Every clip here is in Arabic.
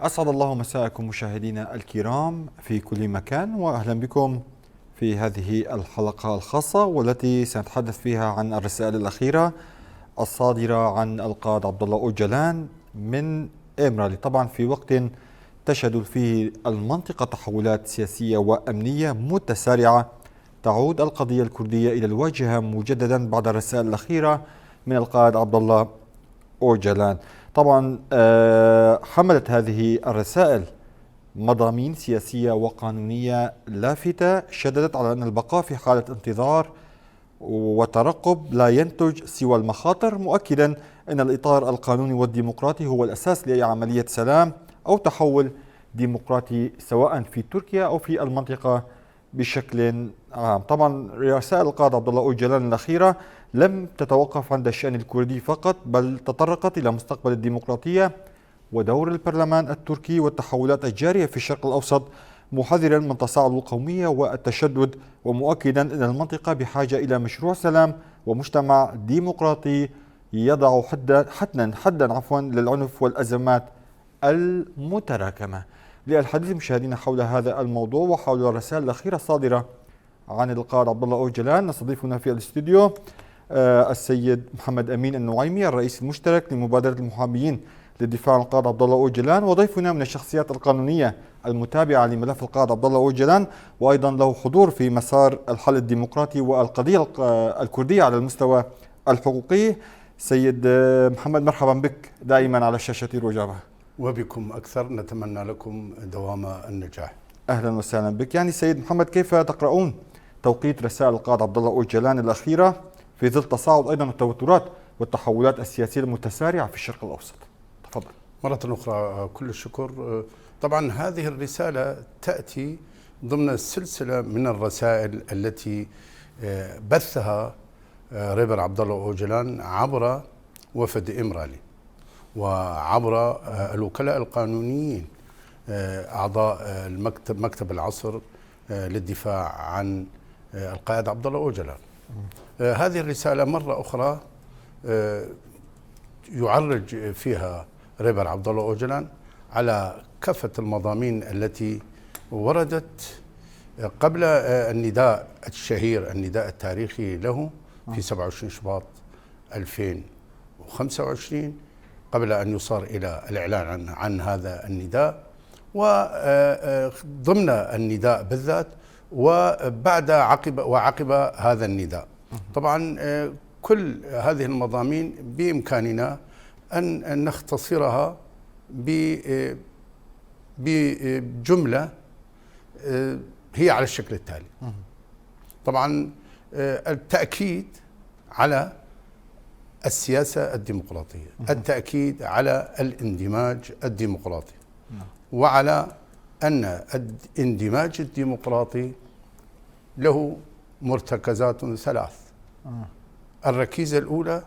أسعد الله مساءكم مشاهدينا الكرام في كل مكان، وأهلا بكم في هذه الحلقة الخاصة والتي سنتحدث فيها عن الرسائل الأخيرة الصادرة عن القائد عبد الله أوجلان من إمرالي، طبعا في وقت تشهد فيه المنطقة تحولات سياسية وأمنية متسارعة تعود القضية الكردية إلى الواجهة مجددا بعد الرسائل الأخيرة من القائد عبد الله أوجلان. طبعا حملت هذه الرسائل مضامين سياسية وقانونية لافتة شددت على أن البقاء في حالة انتظار وترقب لا ينتج سوى المخاطر، مؤكدا أن الإطار القانوني والديمقراطي هو الأساس لأي عملية سلام أو تحول ديمقراطي سواء في تركيا أو في المنطقة بشكل عام. طبعا رسائل القائد عبد الله أوجلان الأخيرة لم تتوقف عند الشأن الكردي فقط، بل تطرقت إلى مستقبل الديمقراطية ودور البرلمان التركي والتحولات الجارية في الشرق الأوسط، محذرا من تصاعد القومية والتشدد، ومؤكدا أن المنطقة بحاجة إلى مشروع سلام ومجتمع ديمقراطي يضع حدا للعنف والأزمات المتراكمة. للحديث مشاهدينا حول هذا الموضوع وحول الرسائل الأخيرة الصادرة عن القائد عبد الله أوجلان، نستضيفنا في الاستوديو السيد محمد أمين النعيمي الرئيس المشترك لمبادرة المحاميين للدفاع عن القائد عبد الله أوجلان، وضيفنا من الشخصيات القانونية المتابعة لملف القائد عبد الله أوجلان، وأيضا له حضور في مسار الحل الديمقراطي والقضية الكردية على المستوى الحقوقي. سيد محمد، مرحبا بك دائما على شاشة روجافا. وبكم أكثر، نتمنى لكم دوام النجاح. أهلا وسهلا بك. يعني سيد محمد، كيف تقرؤون توقيت رسائل القائد عبد الله أوجلان الأخيرة في ظل تصاعد أيضا التوترات والتحولات السياسية المتسارعة في الشرق الأوسط؟ تفضل. مرة أخرى كل الشكر. طبعا هذه الرسالة تأتي ضمن سلسلة من الرسائل التي بثها ريبر عبد الله أوجلان عبر وفد إمرالي وعبر الوكلاء القانونيين أعضاء مكتب العصر للدفاع عن القائد عبد الله أوجلان. هذه الرسالة مرة أخرى يعرج فيها ريبر عبد الله أوجلان على كافة المضامين التي وردت قبل النداء الشهير، النداء التاريخي له في 27 شباط 2025، قبل أن يصار إلى الإعلان عن هذا النداء، وضمن النداء بالذات وبعد وعقب هذا النداء. طبعا كل هذه المضامين بإمكاننا أن نختصرها بجملة هي على الشكل التالي. طبعا التأكيد على السياسة الديمقراطية، التأكيد على الاندماج الديمقراطي، وعلى أن الاندماج الديمقراطي له مرتكزات ثلاث. الركيزة الأولى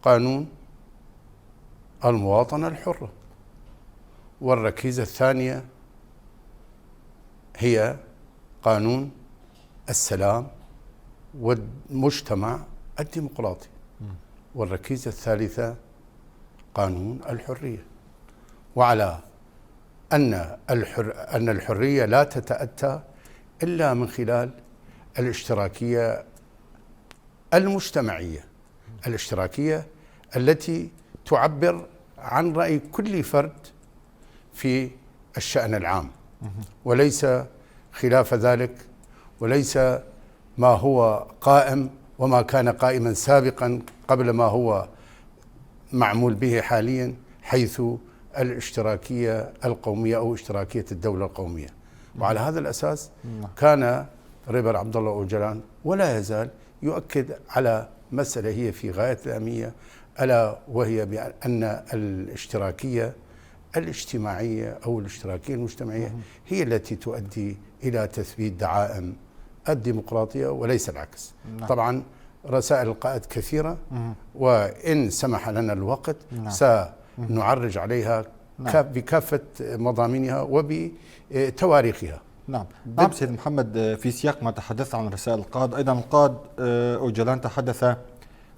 قانون المواطنة الحرة، والركيزة الثانية هي قانون السلام والمجتمع الديمقراطي، والركيزة الثالثة قانون الحرية. وعلى أن الحرية لا تتأتى إلا من خلال الاشتراكية المجتمعية، الاشتراكية التي تعبر عن رأي كل فرد في الشأن العام، وليس خلاف ذلك، وليس ما هو قائم وما كان قائما سابقا قبل ما هو معمول به حاليا، حيث الاشتراكية القومية أو اشتراكية الدولة القومية. وعلى هذا الأساس كان ريبر عبد الله أوجلان ولا يزال يؤكد على مسألة هي في غاية الأهمية، ألا وهي بأن الاشتراكية الاجتماعية أو الاشتراكية المجتمعية هي التي تؤدي إلى تثبيت دعائم الديمقراطية وليس العكس. طبعا رسائل القائد كثيرة، وإن سمح لنا الوقت سنعرج عليها بكافة مضامينها وبتواريخها. نعم سيد محمد، في سياق ما تحدث عن رسائل القائد، أيضا القائد أوجلان تحدث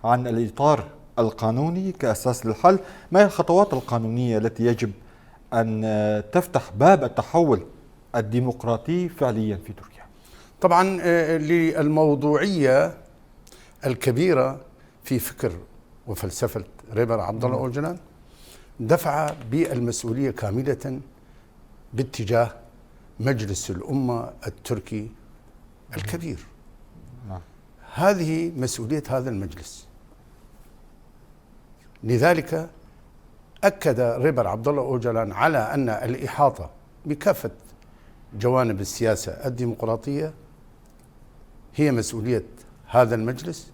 عن الإطار القانوني كأساس للحل. ما هي الخطوات القانونية التي يجب أن تفتح باب التحول الديمقراطي فعليا في تركيا؟ طبعا للموضوعية الكبيرة في فكر وفلسفة ريبر عبد الله أوجلان دفع بالمسؤولية كاملة باتجاه مجلس الأمة التركي الكبير. هذه مسؤولية هذا المجلس. لذلك أكد ريبر عبد الله أوجلان على أن الإحاطة بكافة جوانب السياسة الديمقراطية هي مسؤولية هذا المجلس،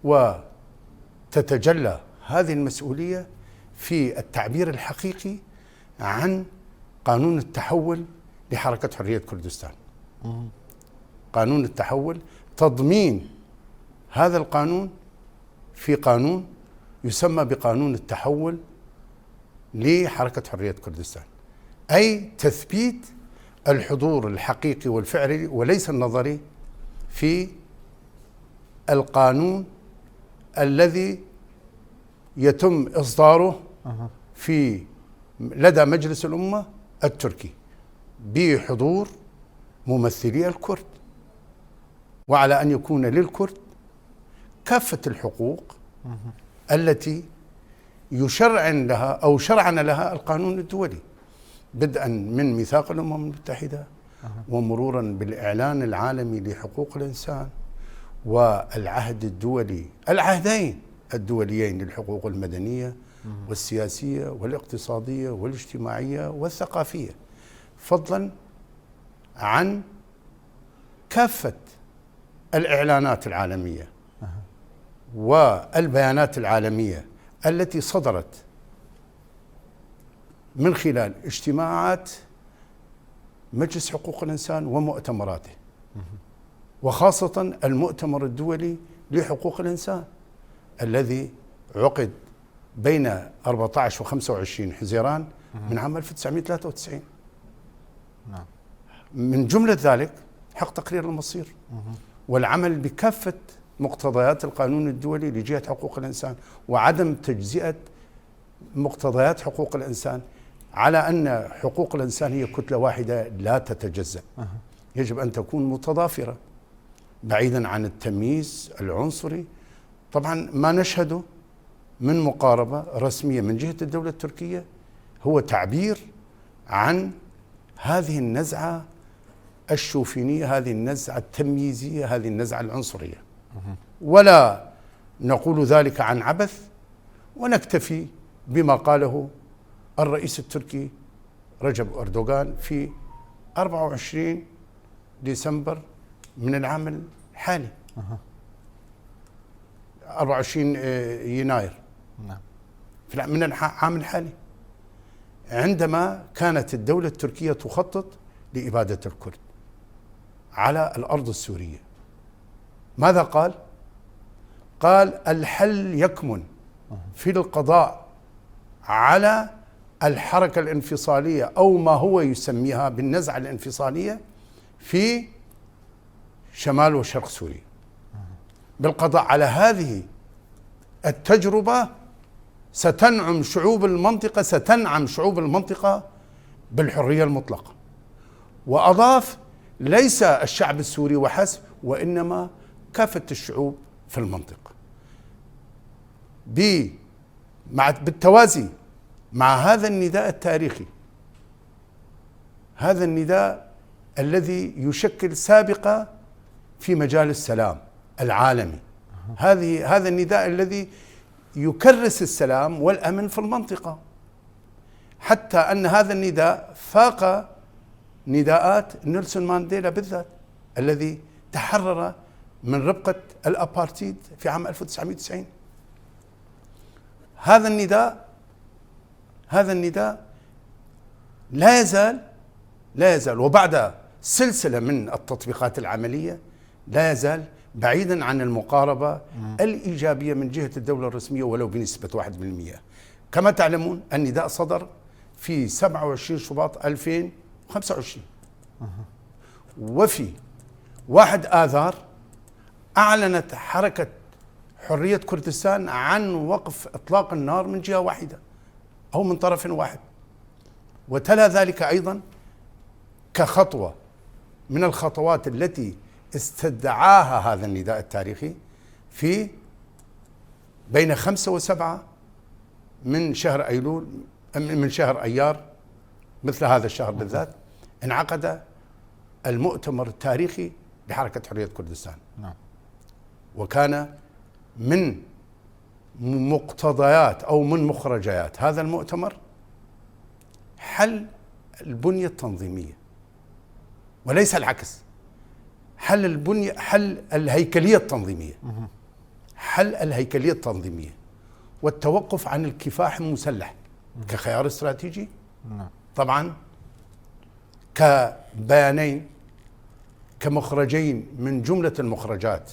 وتتجلى هذه المسؤولية في التعبير الحقيقي عن قانون التحول لحركة حرية كردستان. قانون التحول، تضمين هذا القانون في قانون يسمى بقانون التحول لحركة حرية كردستان، أي تثبيت الحضور الحقيقي والفعلي وليس النظري في القانون الذي يتم إصداره في لدى مجلس الأمة التركي بحضور ممثلي الكرد، وعلى أن يكون للكرد كافة الحقوق التي يشرعن لها أو شرعن لها القانون الدولي، بدءا من ميثاق الأمم المتحدة ومرورا بالإعلان العالمي لحقوق الإنسان والعهد الدولي، العهدين الدوليين للحقوق المدنية والسياسية والاقتصادية والاجتماعية والثقافية، فضلا عن كافة الإعلانات العالمية والبيانات العالمية التي صدرت من خلال اجتماعات مجلس حقوق الإنسان ومؤتمراته، وخاصة المؤتمر الدولي لحقوق الإنسان الذي عقد بين 14 و 25 حزيران من عام 1993. من جملة ذلك حق تقرير المصير والعمل بكافة مقتضيات القانون الدولي لجهة حقوق الإنسان، وعدم تجزئة مقتضيات حقوق الإنسان على أن حقوق الإنسان هي كتلة واحدة لا تتجزأ، يجب أن تكون متضافرة بعيدا عن التمييز العنصري. طبعا ما نشهده من مقاربة رسمية من جهة الدولة التركية هو تعبير عن هذه النزعة الشوفينية، هذه النزعة التمييزية، هذه النزعة العنصرية، ولا نقول ذلك عن عبث، ونكتفي بما قاله الرئيس التركي رجب أردوغان في 24 ديسمبر من العام الحالي، 24 يناير من العام الحالي، عندما كانت الدولة التركية تخطط لإبادة الكرد على الأرض السورية. ماذا قال؟ قال الحل يكمن في القضاء على الحركة الانفصالية أو ما هو يسميها بالنزعة الانفصالية في شمال وشرق سوريا. بالقضاء على هذه التجربة ستنعم شعوب المنطقة بالحرية المطلقة. وأضاف ليس الشعب السوري وحسب، وإنما كافة الشعوب في المنطقة. بالتوازي مع هذا النداء التاريخي، هذا النداء الذي يشكل سابقة في مجال السلام العالمي، هذا النداء الذي يكرس السلام والأمن في المنطقة، حتى أن هذا النداء فاق نداءات نيلسون مانديلا بالذات الذي تحرر من ربقة الأبارتيد في عام 1990. هذا النداء لا يزال وبعد سلسلة من التطبيقات العملية لا يزال بعيدا عن المقاربة الإيجابية من جهة الدولة الرسمية ولو بنسبة 1%. كما تعلمون النداء صدر في 27 شباط 2025، وفي 1 آذار أعلنت حركة حرية كردستان عن وقف إطلاق النار من جهة واحدة أو من طرف واحد. وتلا ذلك أيضا كخطوة من الخطوات التي استدعاها هذا النداء التاريخي في بين 5 و7 من شهر أيلول، من شهر أيار، مثل هذا الشهر بالذات انعقد المؤتمر التاريخي لحركة حرية كردستان. وكان من مقتضيات أو من مخرجات هذا المؤتمر حل البنية التنظيمية، وليس العكس، حل البنية، حل الهيكلية التنظيمية، حل الهيكلية التنظيمية والتوقف عن الكفاح المسلح كخيار استراتيجي، طبعا كبيانين كمخرجين من جملة المخرجات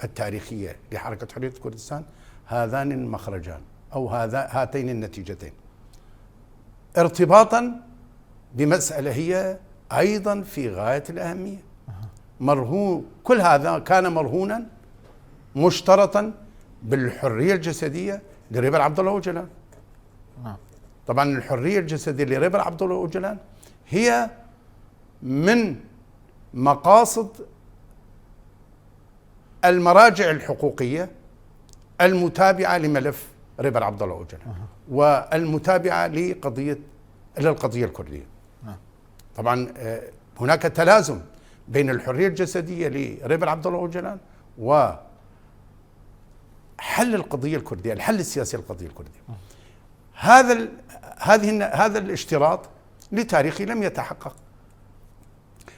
التاريخية لحركة حرية كردستان، هذان المخرجان أو هاتين النتيجتين، ارتباطا بمسألة هي أيضا في غاية الأهمية. مرهون، كل هذا كان مرهونا مشترطا بالحرية الجسدية لريبر عبد الله أوجلان. طبعا الحرية الجسدية لريبر عبد الله أوجلان هي من مقاصد المراجع الحقوقية المتابعة لملف ريبر عبد الله أوجلان والمتابعة للقضية الكردية. طبعا هناك تلازم بين الحرية الجسدية لريبر عبد الله أوجلان وحل القضية الكردية، الحل السياسي للقضية الكردية. هذا الاشتراط لتاريخي لم يتحقق.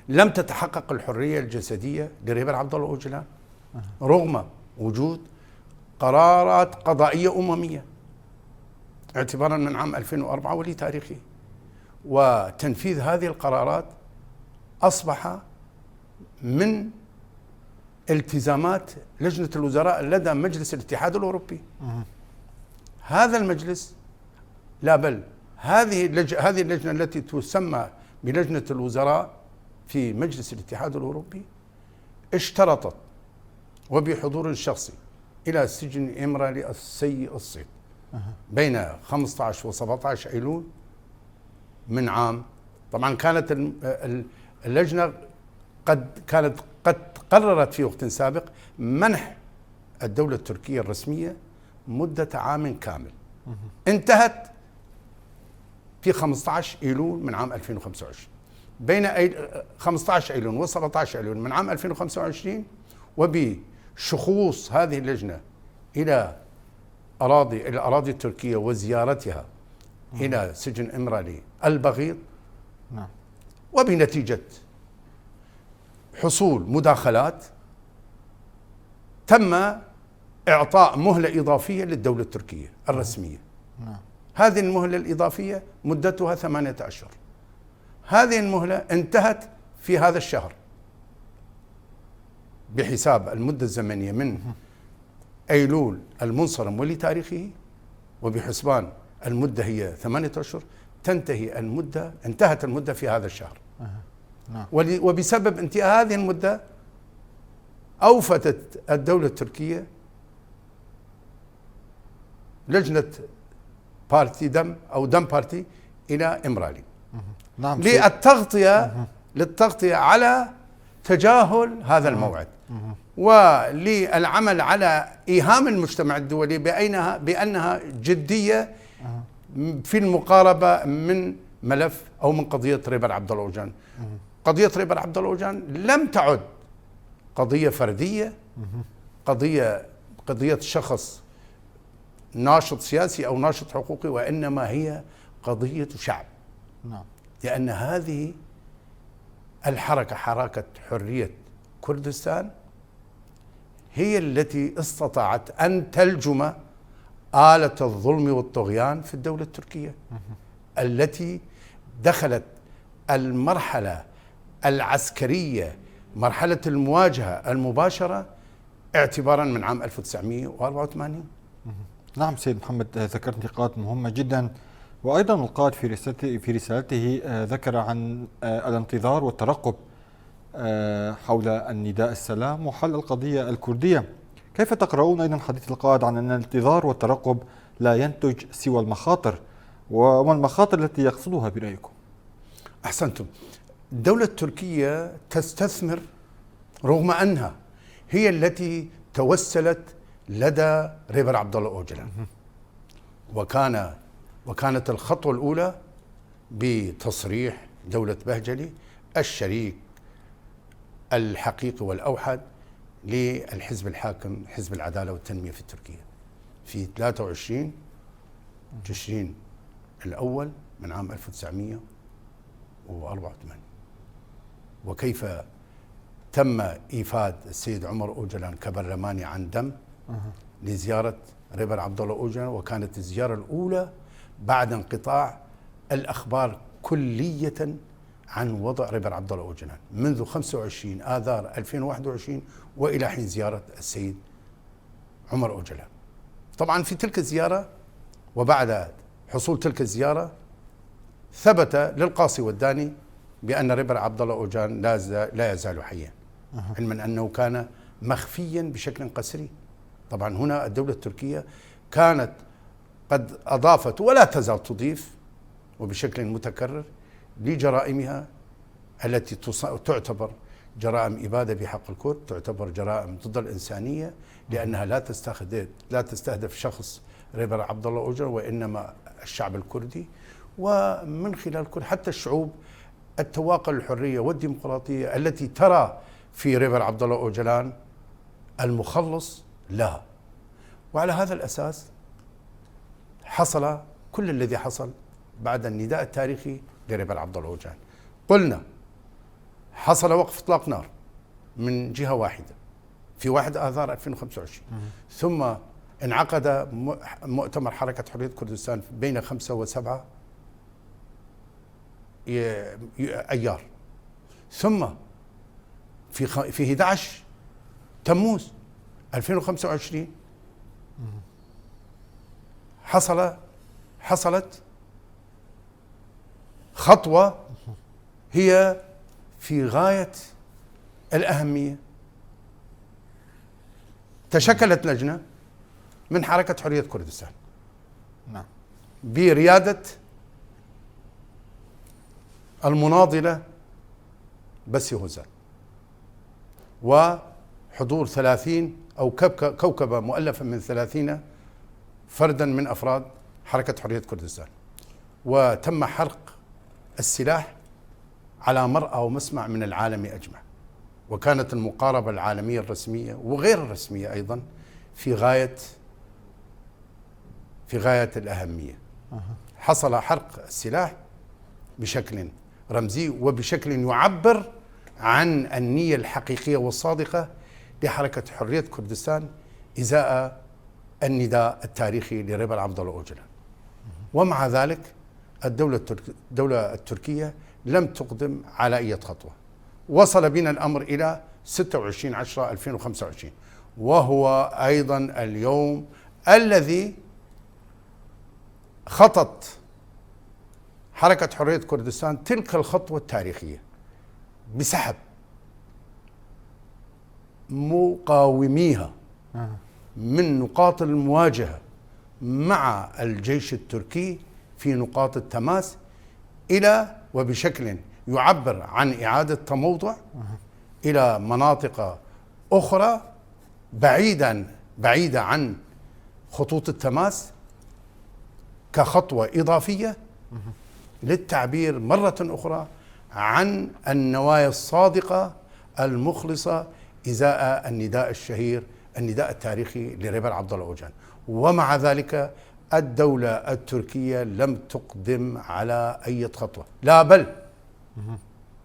لم تتحقق الحرية الجسدية لريبر عبد الله أوجلان رغم وجود قرارات قضائية أممية اعتبارا من عام 2004 ولتاريخه، وتنفيذ هذه القرارات أصبح من التزامات لجنة الوزراء لدى مجلس الاتحاد الأوروبي. هذا المجلس، لا بل هذه اللجنة التي تسمى بلجنة الوزراء في مجلس الاتحاد الأوروبي اشترطت وبحضور شخصي إلى سجن إمرالي السيء الصيت بين 15 و17 أيلول من عام. طبعا كانت اللجنة قد قررت في وقت سابق منح الدولة التركية الرسمية مدة عام كامل انتهت في 15 أيلول من عام 2025. بين 15 أيلول و17 أيلول من عام 2025 وبشخوص هذه اللجنة إلى الأراضي التركية وزيارتها إلى سجن إمرالي البغيض، وبنتيجة حصول مداخلات تم إعطاء مهلة إضافية للدولة التركية الرسمية. هذه المهلة الإضافية مدتها 8 أشهر. هذه المهلة انتهت في هذا الشهر بحساب المدة الزمنية من أيلول المنصرم ولتاريخه، وبحسبان المدة هي 8 أشهر، انتهت المدة في هذا الشهر. وبسبب انتهاء هذه المدة أوفتت الدولة التركية لجنة بارتي دم أو دم بارتي إلى إمرالي للتغطية على تجاهل هذا الموعد وللعمل على إيهام المجتمع الدولي بأنها جدية في المقاربة من ملف أو من قضية ريبر عبد الله أوجلان. قضية ريبر عبد الله أوجلان لم تعد قضية فردية، قضية شخص ناشط سياسي أو ناشط حقوقي، وإنما هي قضية شعب. لأن هذه الحركة، حركة حرية كردستان، هي التي استطاعت أن تلجم آلة الظلم والطغيان في الدولة التركية التي دخلت المرحلة العسكرية، مرحلة المواجهة المباشرة اعتبارا من عام 1984. نعم سيد محمد، ذكرت نقاط مهمة جدا، وأيضا القائد في رسالته ذكر عن الانتظار والترقب حول النداء السلام وحل القضية الكردية. كيف تقرؤون أيضا حديث القائد عن أن الانتظار والترقب لا ينتج سوى المخاطر، وما المخاطر التي يقصدها برأيكم؟ أحسنتم. الدولة التركية تستثمر رغم أنها هي التي توسلت لدى ريبر عبد الله أوجلان، وكانت الخطوة الأولى بتصريح دولة بهجلي الشريك الحقيقي والأوحد للحزب الحاكم حزب العدالة والتنمية في تركيا في 23 تشرين الأول من عام 1984. وكيف تم إيفاد السيد عمر أوجلان كبرلماني عن دم لزيارة ريبر عبد الله أوجلان، وكانت الزيارة الأولى بعد انقطاع الأخبار كلية عن وضع ريبر عبد الله أوجلان منذ 25 آذار 2021 وإلى حين زيارة السيد عمر أوجلان. طبعا في تلك الزيارة وبعد حصول تلك الزيارة ثبت للقاصي والداني بأن ريبر عبد الله أوجلان لا يزال حيا، علما أنه كان مخفيا بشكل قسري. طبعا هنا الدولة التركية كانت قد أضافت ولا تزال تضيف وبشكل متكرر لجرائمها التي تعتبر جرائم إبادة بحق الكرد، تعتبر جرائم ضد الإنسانية، لأنها لا تستهدف شخص ريبر عبد الله أوجلان وإنما الشعب الكردي، ومن خلال كل حتى الشعوب التواقع الحرية والديمقراطية التي ترى في ريبر عبد الله أوجلان المخلص لها. وعلى هذا الأساس حصل كل الذي حصل بعد النداء التاريخي لريبر عبد الله أوجلان. قلنا حصل وقف إطلاق نار من جهة واحدة في 1 آذار 2025، ثم انعقد مؤتمر حركة حرية كردستان بين 5 و7 أيار، ثم في 11 تموز 2025 حصلت خطوة هي في غاية الأهمية. تشكلت لجنة من حركة حرية كردستان بريادة المناضلة بسي هوزان، وحضور 30 أو كوكبة مؤلفة من 30 فردا من أفراد حركة حرية كردستان. وتم حرق السلاح على مرأى ومسمع من العالم أجمع، وكانت المقاربة العالمية الرسمية وغير الرسمية أيضا في غاية الأهمية. حصل حرق السلاح بشكل رمزي وبشكل يعبر عن النية الحقيقية والصادقة لحركة حرية كردستان إزاء النداء التاريخي لريبر عبد الله أوجلان. ومع ذلك الدولة التركية لم تقدم على أي خطوة. وصل بنا الأمر إلى 26/10/2025، وهو أيضا اليوم الذي خطت حركة حرية كردستان تلك الخطوة التاريخية بسحب مقاوميها من نقاط المواجهة مع الجيش التركي في نقاط التماس إلى وبشكل يعبر عن إعادة تموضع إلى مناطق أخرى بعيدة عن خطوط التماس كخطوة إضافية للتعبير مرة أخرى عن النوايا الصادقة المخلصة إزاء النداء الشهير النداء التاريخي لريبر عبد الله أوجلان. ومع ذلك الدولة التركية لم تقدم على أي خطوة، لا بل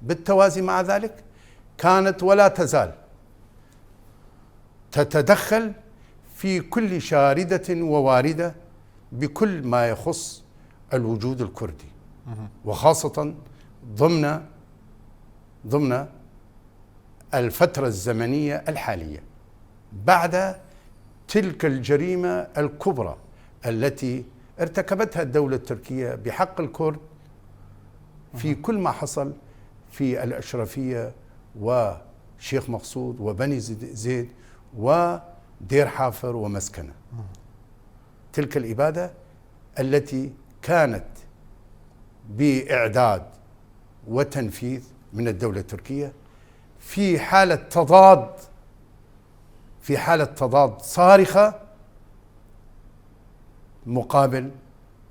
بالتوازي مع ذلك كانت ولا تزال تتدخل في كل شاردة وواردة بكل ما يخص الوجود الكردي، وخاصة ضمن الفترة الزمنية الحالية بعد تلك الجريمة الكبرى التي ارتكبتها الدولة التركية بحق الكرد في كل ما حصل في الأشرفية وشيخ مقصود وبني زيد ودير حافر ومسكنة. تلك الإبادة التي كانت بإعداد وتنفيذ من الدولة التركية في حالة تضاد صارخة مقابل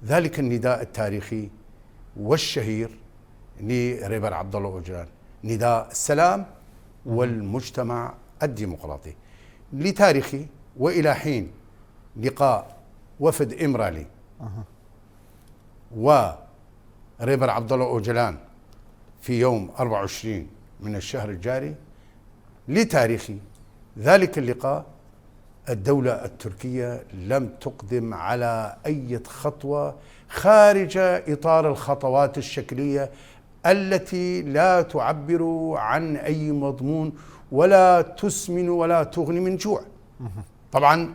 ذلك النداء التاريخي والشهير لريبر عبد الله أوجلان، نداء السلام والمجتمع الديمقراطي. لتاريخي وإلى حين لقاء وفد إمرالي وريبر عبد الله أوجلان في يوم 24 من الشهر الجاري، لتاريخي ذلك اللقاء الدولة التركية لم تقدم على أي خطوة خارج إطار الخطوات الشكلية التي لا تعبر عن أي مضمون ولا تسمن ولا تغني من جوع. طبعا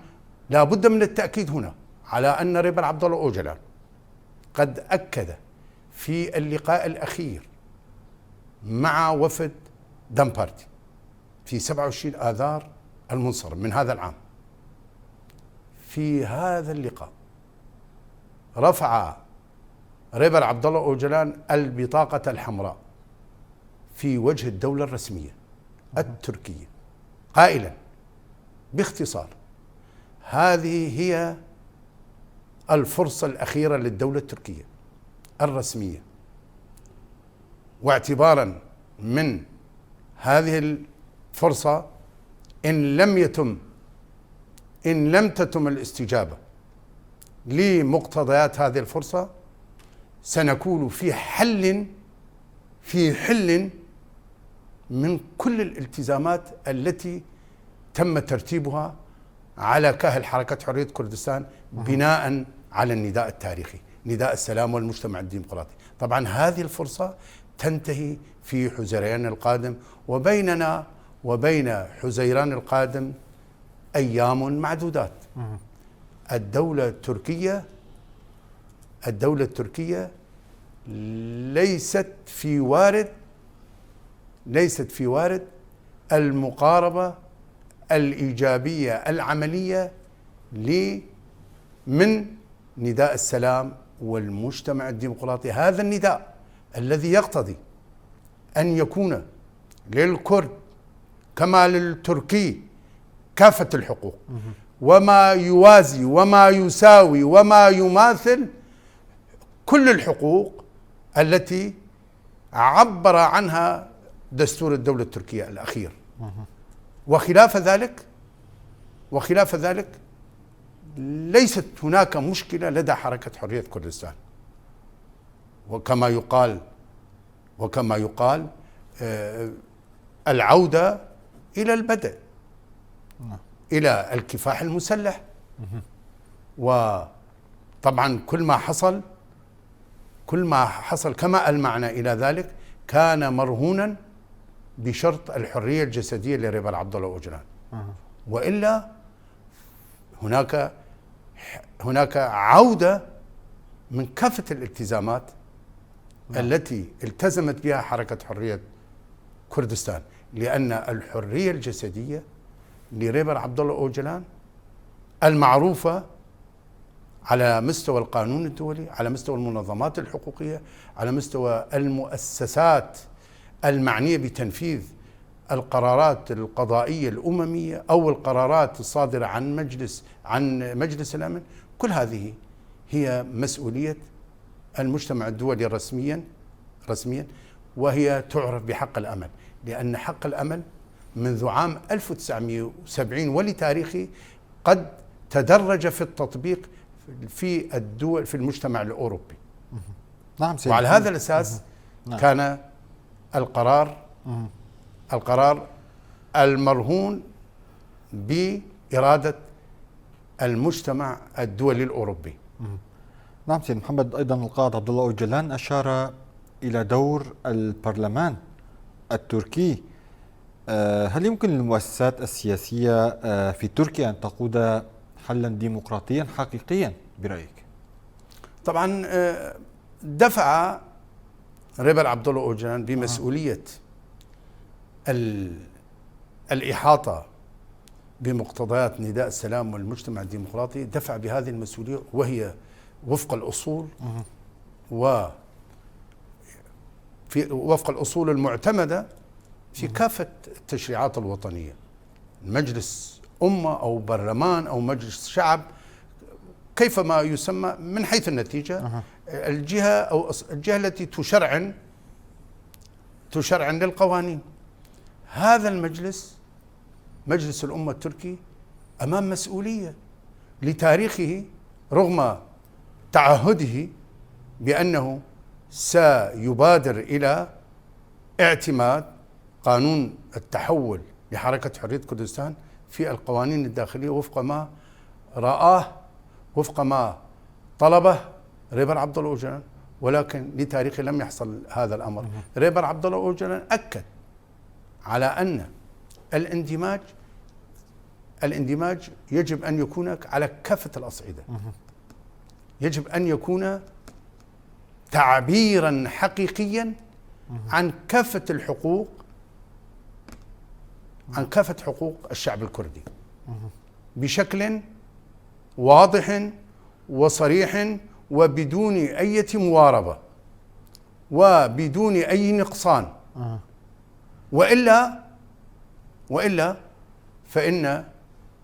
لا بد من التأكيد هنا على أن ريبر عبد الله أوجلان قد أكد في اللقاء الأخير مع وفد دم بارتي في 27 آذار المنصرم من هذا العام. في هذا اللقاء رفع ريبر عبد الله أوجلان البطاقة الحمراء في وجه الدولة الرسمية التركية، قائلا باختصار: هذه هي الفرصة الأخيرة للدولة التركية الرسمية، واعتبارا من هذه الفرصة إن لم تتم الاستجابة لمقتضيات هذه الفرصة سنكون في حل من كل الالتزامات التي تم ترتيبها على كاهل حركة حرية كردستان بناء على النداء التاريخي، نداء السلام والمجتمع الديمقراطي. طبعا هذه الفرصة تنتهي في حزيران القادم، وبيننا وبين حزيران القادم أيام معدودات. الدولة التركية ليست في وارد المقاربة الإيجابية العملية من نداء السلام والمجتمع الديمقراطي. هذا النداء الذي يقتضي أن يكون للكرد كما للتركي كافة الحقوق، وما يوازي وما يساوي وما يماثل كل الحقوق التي عبر عنها دستور الدولة التركية الأخير. وخلاف ذلك ليست هناك مشكلة لدى حركة حرية كردستان، وكما يقال العودة إلى البدء، إلى الكفاح المسلح. وطبعا كل ما حصل كما ألمعنا إلى ذلك كان مرهونا بشرط الحرية الجسدية لريبر عبد الله أوجلان، وإلا هناك عودة من كافة الالتزامات التي التزمت بها حركة حرية كردستان، لأن الحرية الجسدية لريبر عبد الله أوجلان المعروفة على مستوى القانون الدولي، على مستوى المنظمات الحقوقية، على مستوى المؤسسات المعنية بتنفيذ القرارات القضائية الأممية أو القرارات الصادرة عن مجلس الأمن، كل هذه هي مسؤولية المجتمع الدولي رسميا، وهي تعرف بحق الأمل، لأن حق الأمل منذ عام 1970 ولتاريخه قد تدرج في التطبيق في الدول في المجتمع الأوروبي. نعم سيدي. وعلى هذا الأساس كان القرار المرهون بإرادة المجتمع الدولي الأوروبي. نعم سيد محمد. أيضا القائد عبد الله أوجلان أشار إلى دور البرلمان التركي. هل يمكن للمؤسسات السياسية في تركيا أن تقود حلا ديمقراطيا حقيقيا برأيك؟ طبعا دفع ريبر عبد الله أوجلان بمسؤولية الإحاطة بمقتضيات نداء السلام والمجتمع الديمقراطي، دفع بهذه المسؤولية وهي وفق الأصول في وفق الأصول المعتمدة في كافة التشريعات الوطنية. مجلس أمة أو برلمان أو مجلس شعب كيفما يسمى من حيث النتيجة، الجهة أو الجهة التي تشرعن للقوانين. هذا المجلس، مجلس الأمة التركي، أمام مسؤولية لتاريخه، رغم تعهده بأنه سيبادر إلى اعتماد قانون التحول لحركة حرية كردستان في القوانين الداخلية وفق ما رآه، وفق ما طلبه ريبر عبد الله أوجلان، ولكن لتاريخه لم يحصل هذا الأمر. ريبر عبد الله أوجلان أكد على أن الاندماج يجب أن يكون على كافة الأصعدة، يجب أن يكون تعبيرا حقيقيا عن كافة الحقوق، عن كافة حقوق الشعب الكردي بشكل واضح وصريح وبدون أي مواربة وبدون أي نقصان. وإلا فإن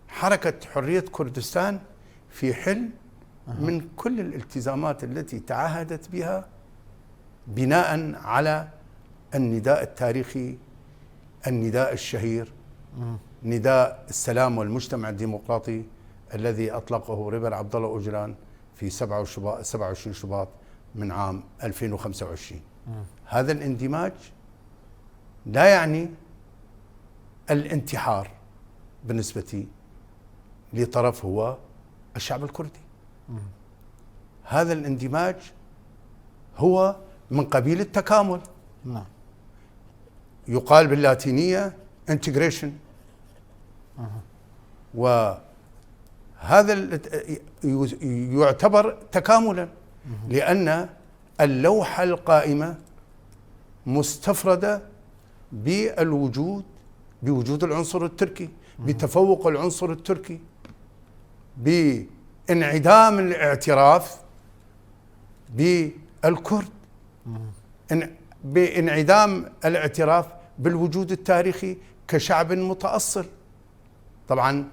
حركة حرية كردستان في حل من كل الالتزامات التي تعهدت بها بناء على النداء التاريخي، النداء الشهير، نداء السلام والمجتمع الديمقراطي الذي أطلقه ريبر عبد الله أوجلان في 27 شباط من عام 2025. هذا الاندماج لا يعني الانتحار بالنسبة لطرف هو الشعب الكردي. هذا الاندماج هو من قبيل التكامل. يقال باللاتينية integration، وهذا يعتبر تكاملا لأن اللوحة القائمة مستفردة بوجود العنصر التركي، بتفوق العنصر التركي، بانعدام الاعتراف بالكرد، بانعدام الاعتراف بالوجود التاريخي كشعب متأصل. طبعا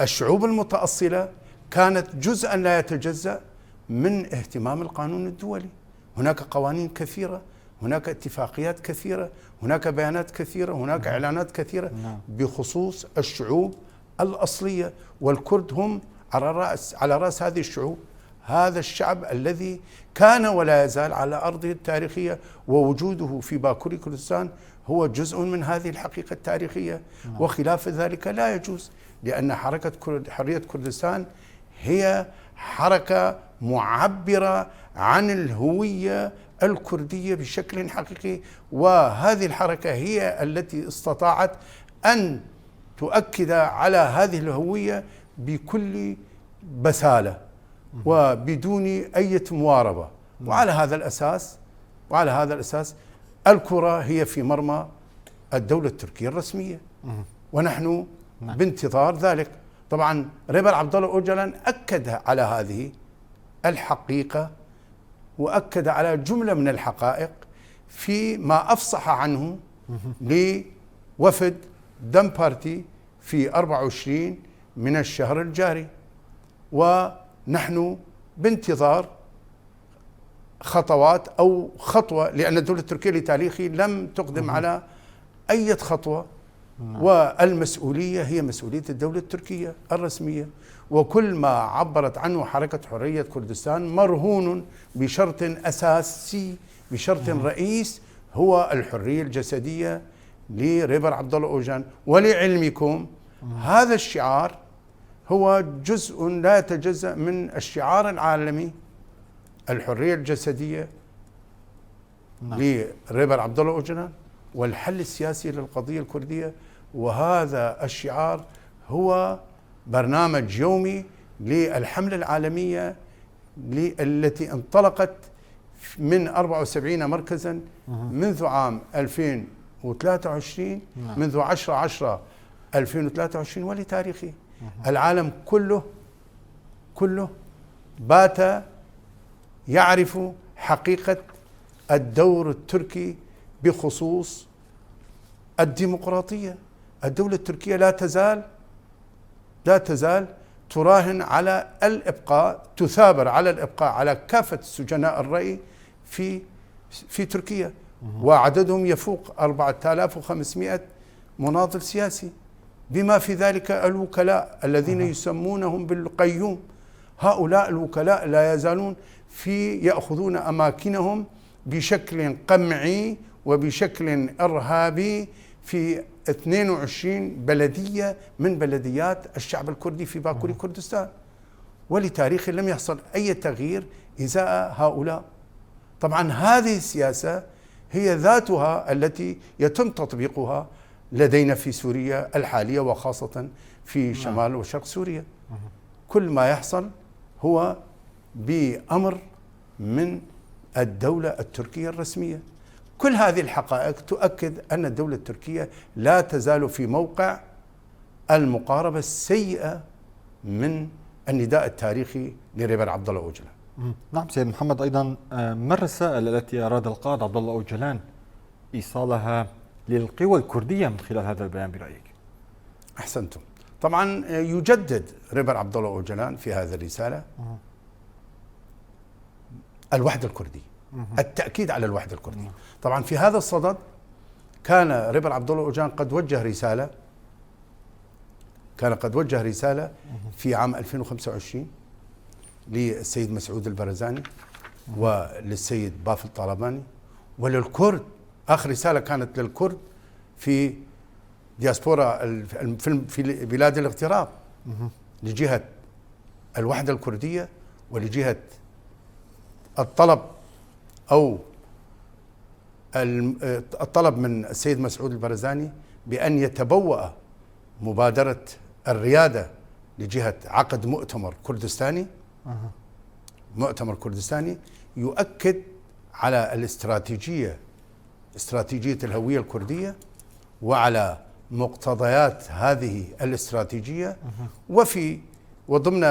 الشعوب المتأصلة كانت جزءا لا يتجزأ من اهتمام القانون الدولي. هناك قوانين كثيرة، هناك اتفاقيات كثيرة، هناك بيانات كثيرة، هناك إعلانات كثيرة بخصوص الشعوب الأصلية، والكرد هم على رأس هذه الشعوب. هذا الشعب الذي كان ولا يزال على أرضه التاريخية، ووجوده في باكوري كردستان هو جزء من هذه الحقيقة التاريخية، وخلاف ذلك لا يجوز، لأن حركة حرية كردستان هي حركة معبرة عن الهوية الكردية بشكل حقيقي، وهذه الحركة هي التي استطاعت أن تؤكد على هذه الهوية بكل بسالة وبدون أي مواربة. وعلى هذا الأساس الكرة هي في مرمى الدولة التركية الرسمية، ونحن بانتظار ذلك. طبعا ريبر عبد الله أوجلان أكد على هذه الحقيقة، وأكد على جملة من الحقائق فيما أفصح عنه لوفد دم بارتي في 24 من الشهر الجاري. ونحن بانتظار خطوات أو خطوة، لأن الدولة التركية لتاريخه لم تقدم على أي خطوة، والمسؤولية هي مسؤولية الدولة التركية الرسمية، وكل ما عبرت عنه حركة حرية كردستان مرهون بشرط أساسي، بشرط رئيس، هو الحرية الجسدية لريبر عبد الله أوجلان. ولعلمكم هذا الشعار هو جزء لا يتجزأ من الشعار العالمي، الحرية الجسدية لريبر عبد الله أوجلان والحل السياسي للقضية الكردية. وهذا الشعار هو برنامج يومي للحملة العالمية التي انطلقت من 74 مركزا منذ عام 2023، منذ 10/10/2023 ولتاريخه. العالم كله بات يعرف حقيقة الدور التركي بخصوص الديمقراطية. الدولة التركية لا تزال تراهن على الإبقاء، تثابر على الإبقاء على كافة سجناء الرأي في تركيا، وعددهم يفوق 4500 مناضل سياسي، بما في ذلك الوكلاء الذين يسمونهم بالقيوم. هؤلاء الوكلاء لا يزالون يأخذون أماكنهم بشكل قمعي وبشكل إرهابي في 22 بلدية من بلديات الشعب الكردي في باكوري كردستان، ولتاريخ لم يحصل أي تغيير إزاء هؤلاء. طبعا هذه السياسة هي ذاتها التي يتم تطبيقها لدينا في سوريا الحالية، وخاصة في شمال وشرق سوريا. كل ما يحصل هو بأمر من الدولة التركية الرسمية. كل هذه الحقائق تؤكد أن الدولة التركية لا تزال في موقع المقاربة السيئة من النداء التاريخي لريبر عبد الله أوجلان. نعم سيد محمد، أيضا ما الرسائل التي أراد القائد عبد الله أوجلان إيصالها للقوى الكردية من خلال هذا البيان برأيك؟ أحسنتم. طبعا يجدد ريبر عبد الله أوجلان في هذه الرسالة الوحدة الكردية، التأكيد على الوحدة الكردية. طبعا في هذا الصدد كان ريبر عبد الله أوجلان قد وجه رسالة في عام 2025 للسيد مسعود البرزاني وللسيد باف الطالباني وللكرد. آخر رسالة كانت للكرد في دياسبورا في بلاد الاغتراب، لجهة الوحدة الكردية ولجهة الطلب أو الطلب من السيد مسعود البرزاني بأن يتبوأ مبادرة الريادة لجهة عقد مؤتمر كردستاني يؤكد على استراتيجية الهوية الكردية وعلى مقتضيات هذه الاستراتيجية، وضمن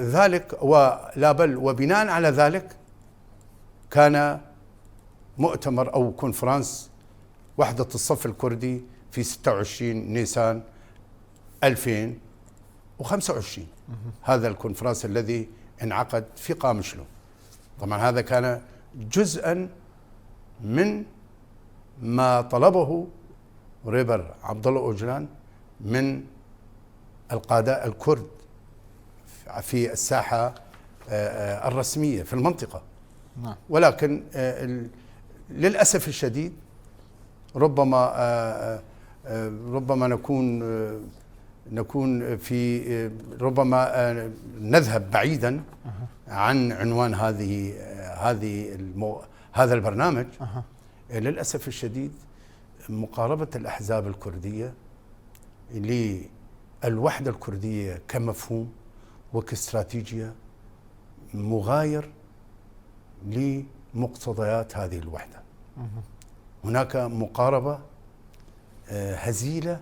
ذلك ولا بل وبناء على ذلك كان مؤتمر أو كونفرنس وحدة الصف الكردي في 26 نيسان 2025. هذا الكونفرنس الذي انعقد في قامشلو. طبعا هذا كان جزءا من ما طلبه ريبر عبد الله أوجلان من القادة الكرد في الساحة الرسمية في المنطقة. ولكن للأسف الشديد ربما نذهب بعيدا عن عنوان هذا البرنامج. للأسف الشديد مقاربة الأحزاب الكردية للوحدة الكردية كمفهوم وكاستراتيجية مغاير لمقتضيات هذه الوحدة. هناك مقاربة هزيلة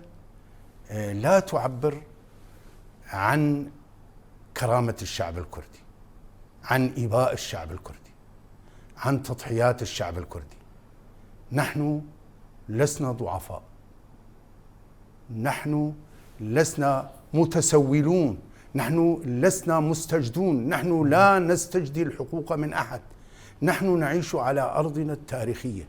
لا تعبر عن كرامة الشعب الكردي، عن إباء الشعب الكردي، عن تضحيات الشعب الكردي. نحن لسنا ضعفاء، نحن لسنا متسولون، نحن لسنا مستجدون، نحن لا نستجدي الحقوق من أحد، نحن نعيش على أرضنا التاريخية،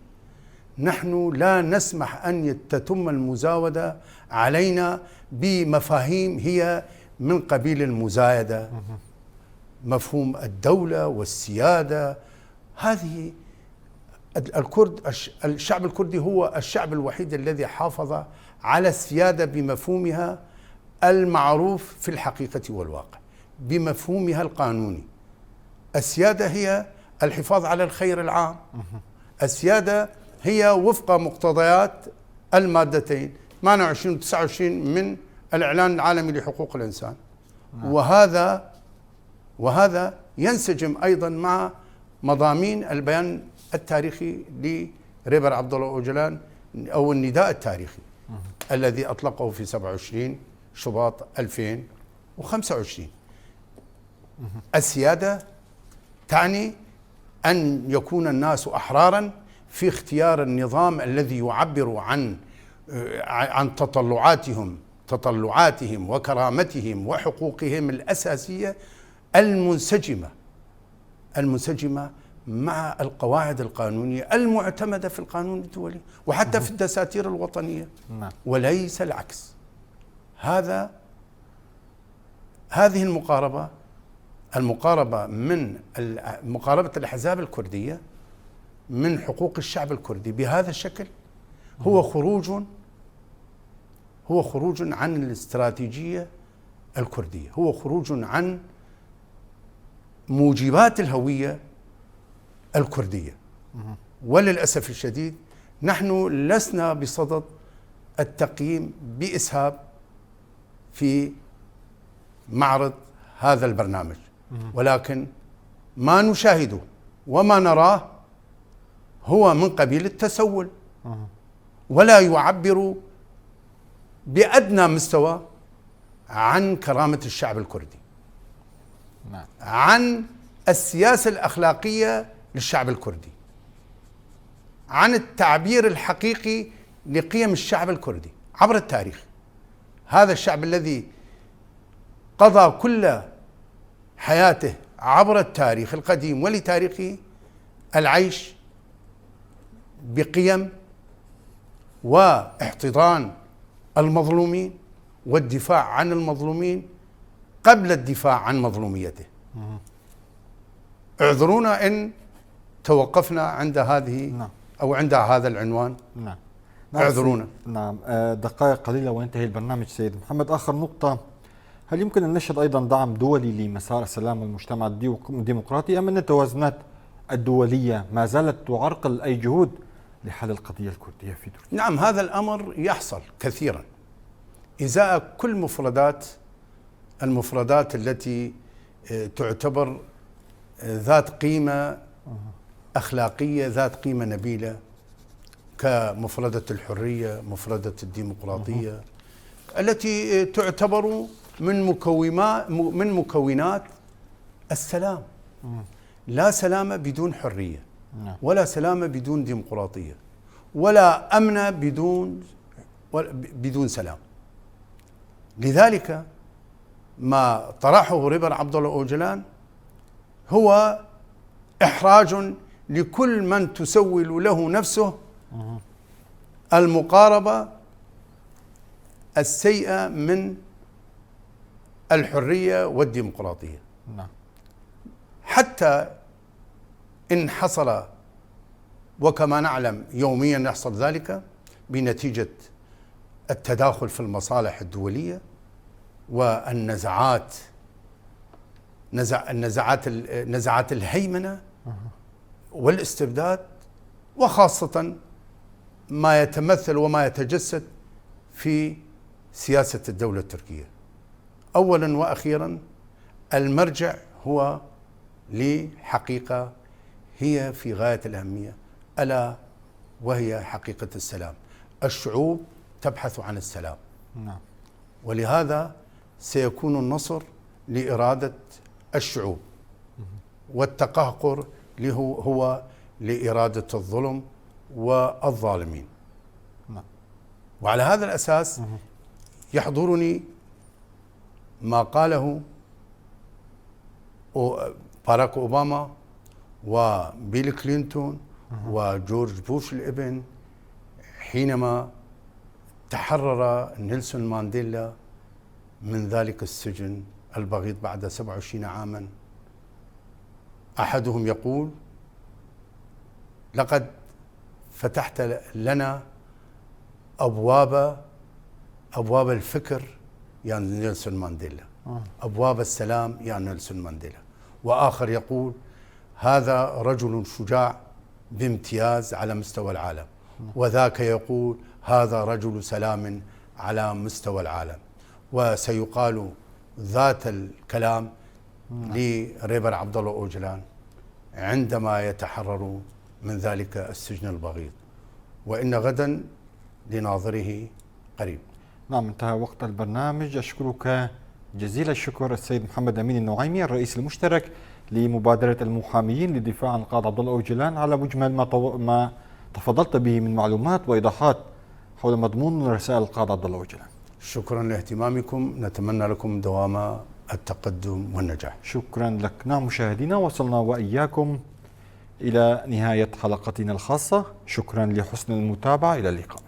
نحن لا نسمح أن تتم المزاودة علينا بمفاهيم هي من قبيل المزايدة، مفهوم الدولة والسيادة. هذه الشعب الكردي هو الشعب الوحيد الذي حافظ على السيادة بمفهومها المعروف في الحقيقة والواقع، بمفهومها القانوني. السيادة هي الحفاظ على الخير العام، السيادة هي وفق مقتضيات المادتين 28 و 29 من الإعلان العالمي لحقوق الإنسان. وهذا ينسجم أيضا مع مضامين البيان التاريخي لريبر عبد الله أوجلان أو النداء التاريخي الذي أطلقه في 27 شباط 2025. السيادة تعني أن يكون الناس أحرارا في اختيار النظام الذي يعبر عن تطلعاتهم وكرامتهم وحقوقهم الأساسية المنسجمة مع القواعد القانونية المعتمدة في القانون الدولي وحتى في الدساتير الوطنية، وليس العكس. هذه المقاربة من مقاربة الأحزاب الكردية من حقوق الشعب الكردي بهذا الشكل هو خروج عن الاستراتيجية الكردية، هو خروج عن موجبات الهوية الكردية. وللأسف الشديد نحن لسنا بصدد التقييم بإسهاب في معرض هذا البرنامج، ولكن ما نشاهده وما نراه هو من قبيل التسول، ولا يعبر بأدنى مستوى عن كرامة الشعب الكردي، عن السياسة الأخلاقية للشعب الكردي، عن التعبير الحقيقي لقيم الشعب الكردي عبر التاريخ. هذا الشعب الذي قضى كل حياته عبر التاريخ القديم ولتاريخه العيش بقيم واحتضان المظلومين والدفاع عن المظلومين قبل الدفاع عن مظلوميته. اعذرونا إن توقفنا عند هذه أو عند هذا العنوان. اعذرونا. نعم، دقائق قليلة وينتهي البرنامج سيد محمد. آخر نقطة، هل يمكن أن نشهد أيضا دعم دولي لمسار السلام والمجتمع الديمقراطي، أم أن التوازنات الدولية ما زالت تعرقل أي جهود لحل القضية الكردية في تركيا؟ نعم، هذا الأمر يحصل كثيرا إزاء كل المفردات التي تعتبر ذات قيمة أخلاقية، ذات قيمة نبيلة، كمفردة الحرية، مفردة الديمقراطية، التي تعتبر من مكونات السلام. لا سلام بدون حرية، ولا سلام بدون ديمقراطية، ولا أمن بدون سلام. لذلك ما طرحه ريبر عبد الله أوجلان هو إحراج لكل من تسول له نفسه المقاربة السيئة من الحرية والديمقراطية. حتى إن حصل، وكما نعلم يوميا يحصل ذلك بنتيجة التداخل في المصالح الدولية والنزعات، نزعات الهيمنة والاستبداد، وخاصة ما يتمثل وما يتجسد في سياسة الدولة التركية. أولا وأخيرا المرجع هو لحقيقة هي في غاية الأهمية، ألا وهي حقيقة السلام. الشعوب تبحث عن السلام، ولهذا سيكون النصر لإرادة الشعوب، والتقهقر هو لإرادة الظلم والظالمين. وعلى هذا الأساس يحضرني ما قاله باراك أوباما وبيل كلينتون وجورج بوش الابن حينما تحرر نيلسون مانديلا من ذلك السجن البغيض بعد 27 عاما. أحدهم يقول: لقد فتحت لنا أبواب الفكر يا نيلسون مانديلا، أبواب السلام يا نيلسون مانديلا. وآخر يقول: هذا رجل شجاع بامتياز على مستوى العالم، وذاك يقول: هذا رجل سلام على مستوى العالم. وسيقال ذات الكلام لريبر عبد الله أوجلان عندما يتحرر من ذلك السجن البغيض، وإن غدا لناظره قريب. نعم، انتهى وقت البرنامج. أشكرك جزيل الشكر السيد محمد أمين النعيمي، الرئيس المشترك لمبادرة المحاميين للدفاع عن القائد عبد الله أوجلان، على مجمل ما تفضلت به من معلومات وإيضاحات حول مضمون رسائل القائد عبد الله أوجلان. شكرا لاهتمامكم، نتمنى لكم دوام التقدم والنجاح. شكرا لك. نعم مشاهدينا، وصلنا وإياكم إلى نهاية حلقتنا الخاصة. شكرا لحسن المتابعة، إلى اللقاء.